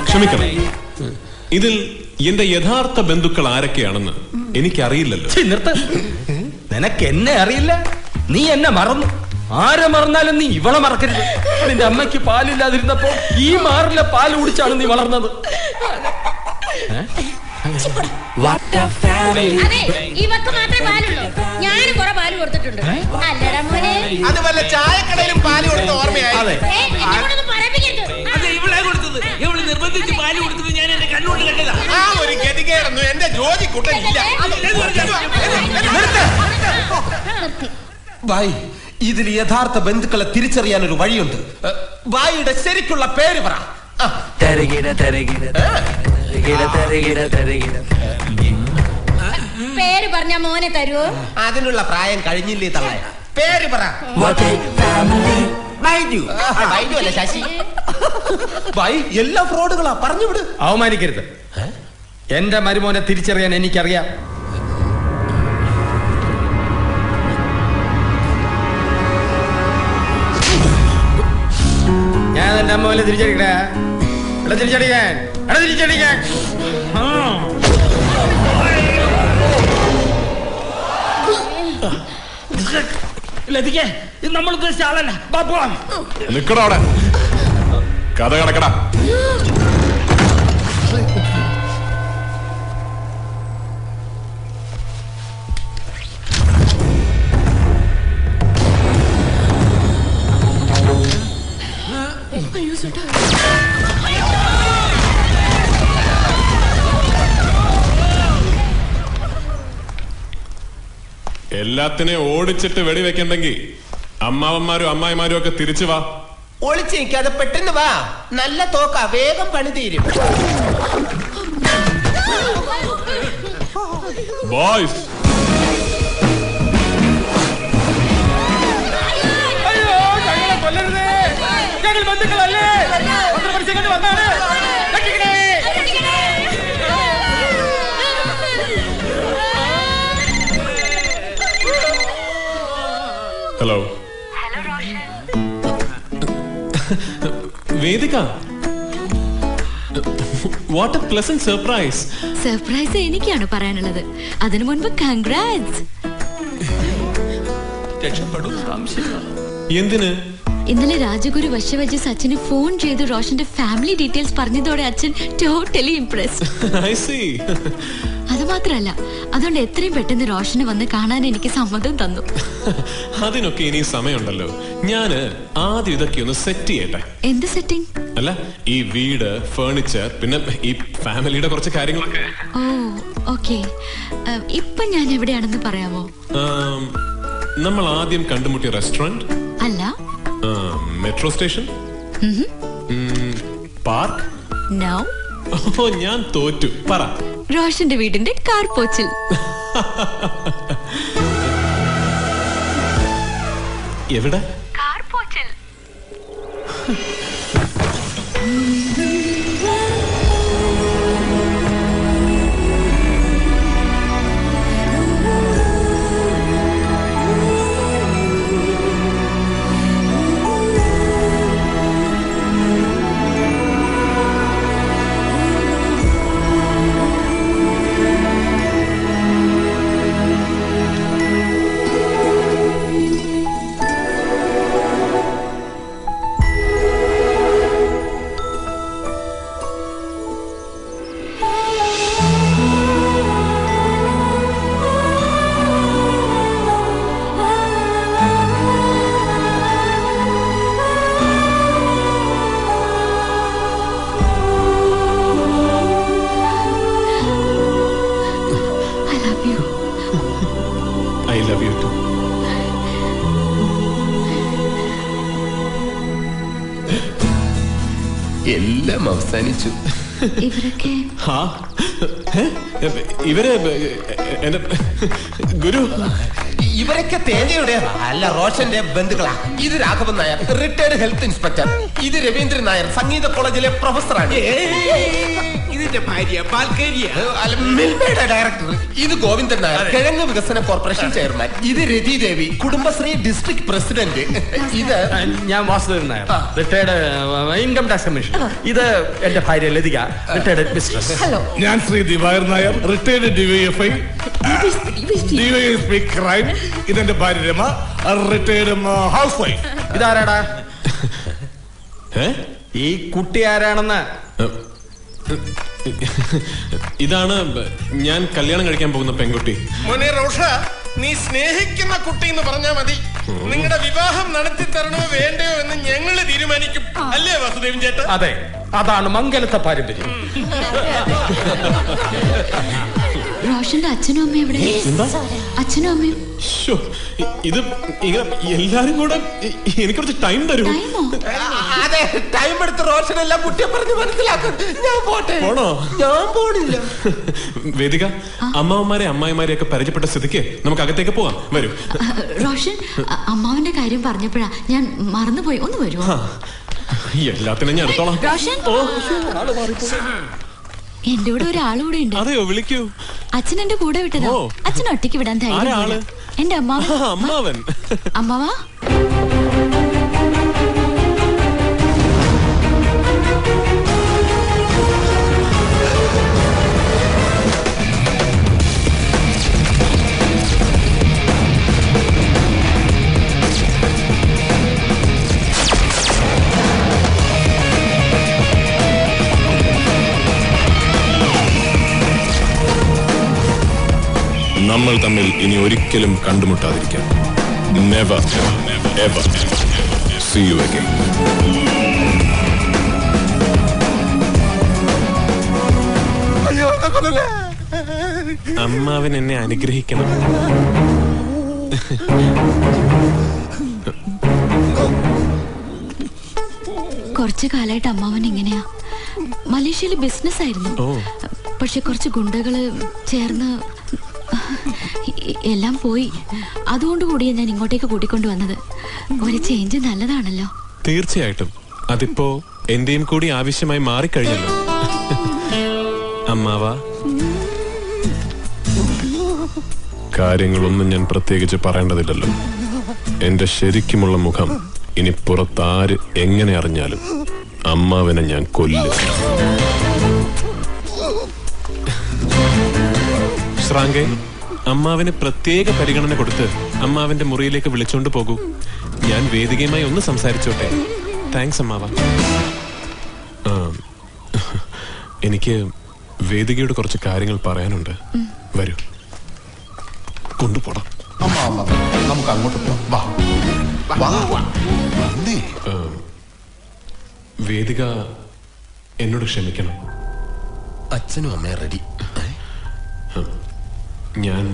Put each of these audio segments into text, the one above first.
ക്ഷമിക്കണം, ഇതിൽ എന്റെ യഥാർത്ഥ ബന്ധുക്കൾ ആരൊക്കെയാണെന്ന് എനിക്കറിയില്ലല്ലോ. നിനക്ക് എന്നെ അറിയില്ല? നീ എന്നെ മറന്നു. ആരെ മറന്നാലും നീ ഇവളെ മറക്കരുത്. നിന്റെ അമ്മയ്ക്ക് പാലില്ലാതിരുന്നപ്പോ ഈ മാറിലെ പാല് കുടിച്ചാണ് നീ വളർന്നത്. ഇവക്ക് മാത്രമേ പാലുള്ളൂ. ഞാൻ കുറെ പാല് കൊടുത്തിട്ടുണ്ട്. അല്ലടാ മോനെ, അത് വല്ല ചായക്കടയിലും പാല് കൊടുത്ത ഓർമ്മയായി. ഇവള് നിർബന്ധിച്ച് പാല് കൊടുത്തത് ഞാൻ എന്റെ കണ്ണുകൊണ്ട് കണ്ടതാ. ആ ഒരു ഗതികേടൊന്നും എന്റെ ജോലി കുട്ടനില്ല. ഭായ്, ഇതിൽ യഥാർത്ഥ ബന്ധുക്കളെ തിരിച്ചറിയാൻ ഒരു വഴിയുണ്ട്. ഭായിയുടെ ശരിക്കുള്ള പേര് പറ. പേര് പറഞ്ഞ മോനെ തരുവോ? അതിനുള്ള പ്രായം കഴിഞ്ഞില്ലേ തള്ളയ? പേര് പറ. അല്ല ശശി. ഭായ്, എല്ലാ ഫ്രോഡുകളാ, പറഞ്ഞുവിട്. അവമാനിക്കരുത്. എന്റെ മരുമോനെ തിരിച്ചറിയാൻ എനിക്കറിയാം. ഞാൻ എന്റെ അമ്മ തിരിച്ചടിക്കണേ. തിരിച്ചടിക്കാൻ തിരിച്ചടിക്കാൻ. നമ്മൾ ഉദ്ദേശിച്ച ആളല്ല. നിക്കടാ അവിടെ, കഥ കിടക്കടാ. എല്ലാത്തിനെയും ഓടിച്ചിട്ട് വെടിവെക്കണ്ടെങ്കിൽ അമ്മാവന്മാരും അമ്മായിമാരും ഒക്കെ തിരിച്ചു വാ. ഒളിച്ചു നിൽക്കാതെ പെട്ടെന്ന് വാ. നല്ല തോക്ക, വേഗം പണി തീരും. Boys, hello. Vedika, what A pleasant surprise. Surprise എനിക്കാണ് പറയാനുള്ളത്. അതിനു മുൻപ് കൺഗ്രാറ്റ്സ്. എന്തിന്? ഇന്നലെ രാജഗുരു വശവജ് സച്ചിന് ഫോൺ ചെയ്ത് റോഷന്റെ ഫാമിലി ഡീറ്റെയിൽസ് പറഞ്ഞതോടെ അച്ഛൻ ടോട്ടലി ഇംപ്രസ്ഡ്. I see. അത് മാത്രല്ല, അതുകൊണ്ട് എത്രയും പെട്ടെന്ന് റോഷന് വന്ന് കാണാൻ എനിക്ക് സമ്മതം തന്നു. അതിനൊക്കെ ഇനി സമയമുണ്ടല്ലോ. ഞാന് ആദ്യം ഇതൊക്കെ ഒന്ന് സെറ്റ് ചെയ്യട്ടെ. എന്ത് സെറ്റിംഗ്? അല്ല, ഈ വീട്, ഫർണിച്ചർ, പിന്നെ ഈ ഫാമിലിയുടെ കുറച്ച് കാര്യങ്ങളൊക്കെ. ഓ, ഓക്കെ. ഇപ്പൊ ഞാൻ എവിടെയാണെന്ന് പറയാമോ? നമ്മൾ ആദ്യം കണ്ടുമുട്ടിയ റെസ്റ്റോറന്റ് അല്ല. Metro station, park. നോ. ഓ, ഞാൻ തോറ്റു. പറ. റോഷന്റെ വീടിന്റെ കാർ പോച്ചിൽ. എവിടെ? Car പോച്ചിൽ. I love you too. എല്ലാം അവസാനിച്ചു. ഇവരൊക്കെ ഇവര് എന്റെ ഗുരു. ഇവരൊക്കെ തേജയുടെ അല്ല, റോഷന്റെ ബന്ധുക്കളാ. ഇത് Raghavan Nair, retired health inspector. ഇത് രവീന്ദ്രൻ നായർ, സംഗീത കോളേജിലെ പ്രൊഫസറാണ്. ഇത് ഇതിന്റെ ഭാര്യ പാൽക്കേരിയ. മിൽമയുടെ ഡയറക്ടർ. ഇത് ഗോവിന്ദൻ നായർ, കിഴങ്ങ് വികസന കോർപ്പറേഷൻ ചെയർമാൻ. ഇത് രതി ദേവി, കുടുംബശ്രീ ഡിസ്ട്രിക്ട് പ്രസിഡന്റ്. ഇത് ഞാൻ Vasudevan Nair, retired income tax commission. ഇത് എന്റെ ഭാര്യ ലതിക, റിട്ടയർഡ് മിസ്ട്രസ്. ഞാൻ Shri Divakar Nair, retired DYFI, DYSP crime. ഇതെന്റെ ഭാര്യ രമ, റിട്ടയർഡ് ഹൗസ് വൈഫ്. ഇതാരാടാ? ഏ? ഈ കുട്ടി ആരാണെന്ന്? ഇതാണ് ഞാൻ കല്യാണം കഴിക്കാൻ പോകുന്ന പെൺകുട്ടി. മോനെ റോഷ, നീ സ്നേഹിക്കുന്ന കുട്ടി എന്ന് പറഞ്ഞാ മതി. നിങ്ങളുടെ വിവാഹം നടത്തി തരണോ വേണ്ടയോ എന്ന് ഞങ്ങൾ തീരുമാനിക്കും. അല്ലേ വാസുദേവൻ ചേട്ടാ? അതെ, അതാണ് മംഗലത്തെ പാരമ്പര്യം. റോഷന്റെ അച്ഛനും അമ്മയും എവിടെ? അച്ഛനും അമ്മയും? ശ്ശോ, ഇത് ഇങ്ങനെ എല്ലാരും കൂടെ എനിക്ക് കുറച്ച് ടൈം തരൂ. ടൈമോ? അതെ, ടൈം എടുത്ത് റോഷൻ എല്ലാം കുട്ടിയെ പറഞ്ഞ് മനസ്സിലാക്കും. ഞാൻ പോട്ടെ. പോണോ? ഞാൻ പോണില്ല. വേദിക, അമ്മാവന്മാരെ അമ്മായിമാരെ ഒക്കെ പരിചയപ്പെട്ട സ്ഥിതിക്ക് നമുക്ക് അകത്തേക്ക് പോവാം. വരൂ. റോഷൻ, അമ്മാവന്റെ കാര്യം പറഞ്ഞപ്പോഴാ ഞാൻ മറന്നുപോയി. ഒന്ന് വരുമോ? എല്ലാത്തിനും ഞാൻ എടുത്തോളാം. റോഷൻ, എന്റെ കൂടെ ഒരാളുകൂടെ ഉണ്ട്. അതെയോ? വിളിക്കൂ. അച്ഛൻ എന്റെ കൂടെ വിട്ടതാ. അച്ഛൻ ഒറ്റയ്ക്ക് വിടാൻ ധൈര്യം ആരാള്? എന്റെ അമ്മാവൻ. അമ്മാവൻ. അമ്മാവാ, നമ്മൾ തമ്മിൽ ഇനി ഒരിക്കലും കണ്ടുമുട്ടാതിരിക്കാം. Never, ever see you again. അമ്മാവൻ എന്നെ അനുഗ്രഹിക്കണം. കുറച്ചു കാലമായിട്ട് അമ്മാവൻ ഇങ്ങനെയാ. മലേഷ്യയില് ബിസിനസ് ആയിരുന്നു. പക്ഷെ കുറച്ച് ഗുണ്ടകള് ചേർന്ന് എല്ലാം പോയി. അതുകൊണ്ട് കൂടിയാ ഞാൻ ഇങ്ങോട്ടേക്ക് കൂട്ടിക്കൊണ്ടു വന്നത്. ഒരു ചേഞ്ച് നല്ലതാണല്ലോ. തീർച്ചയായിട്ടും. അതിപ്പോ എന്റെയും കൂടി ആവശ്യമായി മാറിക്കഴിഞ്ഞല്ലോ. അമ്മാവ, കാര്യങ്ങളൊന്നും ഞാൻ പ്രത്യേകിച്ച് പറയേണ്ടതില്ലല്ലോ. എന്റെ ശരിക്കുമുള്ള മുഖം ഇനി പുറത്താര് എങ്ങനെ അറിഞ്ഞാലും അമ്മാവനെ ഞാൻ കൊല്ലും. ശ്രാങ്കെ, അമ്മാവിന് പ്രത്യേക പരിഗണന കൊടുത്ത് അമ്മാവിന്റെ മുറിയിലേക്ക് വിളിച്ചോണ്ട് പോകൂ. ഞാൻ വേദികയുമായി ഒന്ന് സംസാരിച്ചോട്ടെ. താങ്ക്സ് അമ്മാവ. എനിക്ക് വേദികയോട് കുറച്ച് കാര്യങ്ങൾ പറയാനുണ്ട്. വരൂ, കൊണ്ടുപോടാം. നമുക്ക് അങ്ങോട്ട് പോവാം. വേദിക എന്നോട് ക്ഷമിക്കണം. അച്ഛനും അമ്മയും റെഡി. ഞാൻ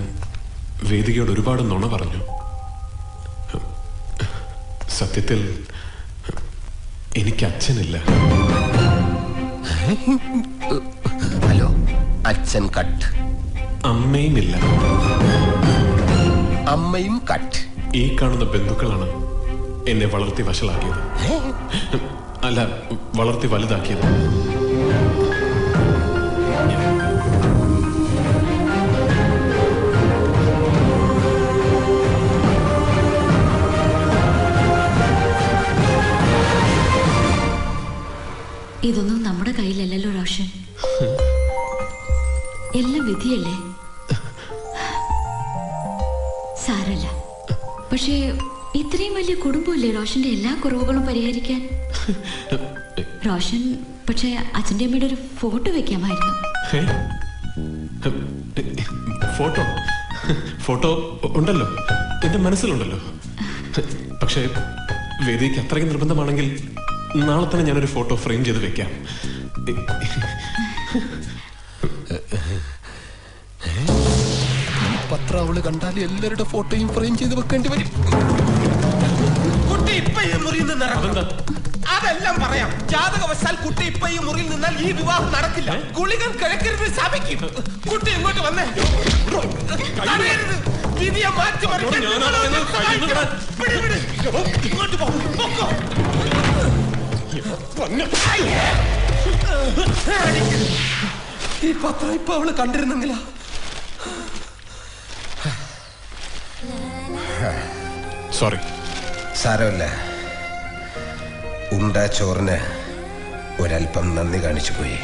വേദികയോട് ഒരുപാട് നുണ പറഞ്ഞു. സത്യത്തിൽ എനിക്ക് അച്ഛനില്ല. ഹലോ, അച്ഛൻ കട്ട്, അമ്മയുമില്ല. അമ്മയും കട്ട്. ഈ കാണുന്ന ബന്ധുക്കളാണ് എന്നെ വളർത്തി വഷളാക്കിയത്. അല്ല, വളർത്തി വലുതാക്കിയത്. ഇതൊന്നും നമ്മുടെ കയ്യിലല്ലല്ലോ റോഷൻ. എല്ലാം വിധിയല്ലേ. സാരല്ല. പക്ഷേ ഇത്രയും വലിയ കുടുംബമല്ലേ റോഷന്റെ എല്ലാ കുറവുകളും പരിഹരിക്കാൻ. റോഷൻ പക്ഷേ അച്ഛൻ്റെ അമ്മയുടെ ഒരു ഫോട്ടോ വെക്കാമായിരുന്നു. ഫോട്ടോ ഫോട്ടോ ഉണ്ടല്ലോ, എന്റെ മനസ്സിലുണ്ടല്ലോ. പക്ഷേ വേദിക്ക് അത്രയ്ക്ക് നിർബന്ധമാണെങ്കിൽ നാളെ തന്നെ ഞാനൊരു ഫോട്ടോ ഫ്രെയിം ചെയ്ത് വെക്കാം. പത്രാവള് കണ്ടാൽ എല്ലാവരുടെ ഫോട്ടോയും ഫ്രെയിം ചെയ്ത് വെക്കേണ്ടി വരും. കുട്ടി ഇപ്പൊ ഈ മുറിയിൽ നിന്ന് ഇറങ്ങും. അതെല്ലാം പറയാം. ജാതകവശാൽ കുട്ടി ഇപ്പൊ ഈ മുറിയിൽ നിന്നാൽ ഈ വിവാഹം നടക്കില്ല. ഗുളികൻ കിഴക്കരുത് ശപിക്കും. കുട്ടി ഇങ്ങോട്ട് വന്നേ. തടയരുത്. വിധിയെ മാറ്റി മറിക്കാൻ ഇങ്ങോട്ട് പോ. ഈ പത്രം ഇപ്പൊ അവള് കണ്ടിരുന്നെങ്കിലാ. സോറി. സാരമില്ല. ഉണ്ട ചോറിന് ഒരല്പം നന്ദി കാണിച്ചു പോയി.